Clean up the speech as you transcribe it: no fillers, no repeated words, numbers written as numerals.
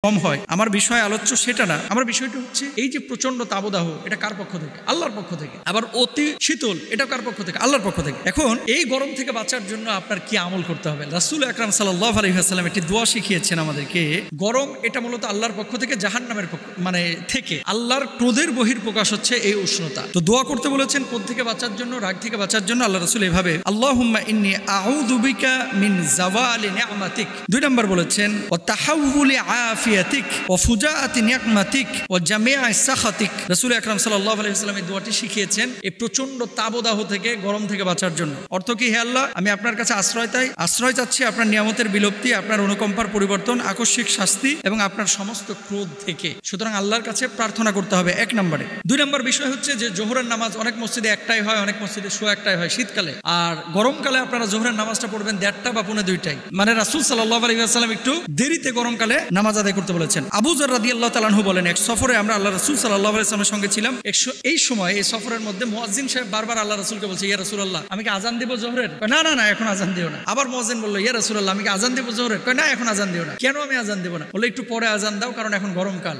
কম হয়। আমার বিষয় আলোচ্য সেটা না, আমার বিষয়টা হচ্ছে এই যে প্রচন্ড তাবদাহ, এটা কার পক্ষ থেকে? আল্লাহর পক্ষ থেকে। আবার অতি শীতল, এটা কার পক্ষ থেকে? আল্লাহর পক্ষ থেকে। এখন এই গরম থেকে বাঁচার জন্য আপনার কি আমল করতে হবে? রাসূল আকরাম সাল্লাল্লাহু আলাইহি ওয়াসাল্লাম একটি দোয়া শিখিয়েছেন আমাদেরকে। গরম এটা মূলত আল্লাহর পক্ষ থেকে, জাহান্নামের পক্ষ মানে থেকে। আল্লাহর ক্রোধের বহির্প্রকাশ হচ্ছে এই উষ্ণতা। তো দোয়া করতে বলেছেন কোন থেকে বাঁচার জন্য? রাগ থেকে বাঁচার জন্য। আল্লাহ রাসূল এভাবে আল্লাহুম্মা ইন্নী আউযু বিকা মিন জাওয়ালি নি'মাতিক। 2 নম্বর বলেছেন ওয়া তাহাউলি আফিয়াতিক ওয়া ফুজাআতি নি'মাতিক ওয়া জামিআ সাখাতিক। রাসূল আকরাম সাল্লাল্লাহু আলাইহি ওয়াসাল্লাম এই দোয়াটি শিখিয়েছেন এই প্রচন্ড তাবদাহ থেকে, গরম থেকে বাঁচার জন্য। অর্থ কি? হে আল্লাহ, আমি আপনার কাছে আশ্রয় চাচ্ছি আপনার নিয়ামতের বিলুপ্তি, আপনার অনুকম্পার পরিবর্তন, আকস্মিক শাস্তি এবং আপনার সমস্ত ক্রোধ থেকে। সুতরাং আল্লাহর কাছে প্রার্থনা করতে হবে 1 নম্বরে। 2 নম্বর বিষয় হচ্ছে যে জোহরের নামাজ অনেক মসজিদে একটাই হয়, অনেক মসজিদে 1টাই হয় শীতকালে। আর গরমকালে আপনারা জোহরের নামাজটা পড়বেন 1:30 বা 2:45। মানে রাসূল সাল্লাল্লাহু আলাইহি ওয়াসাল্লাম একটু দেরিতে গরমকালে নামাজ আদায় করতে বলেছেন। আবু যর রাদিয়াল্লাহু তাআলা আনহু বলেন, এক সফরে আমরা আল্লাহ রাসূল সাল্লাল্লাহু আলাইহি ওয়াসাল্লামের সঙ্গে ছিলাম। এই সময় এই সফরের মধ্যে মুয়াজ্জিন সাহেব বারবার আল্লাহ রাসূলকে বলছে, ইয়া রাসূলুল্লাহ, আমি কি আজান দিব জোহরের? না না না, এখন আজান দিও না। আবার মুয়াজ্জিন বলল, ইয়া রাসূলুল্লাহ, আমি কি আজান দিব জোহরের? না, এখন আজান দিও না। কেন আমি আজান দেব না? বলে একটু পরে আজান দাও, কারণ এখন গরমকাল।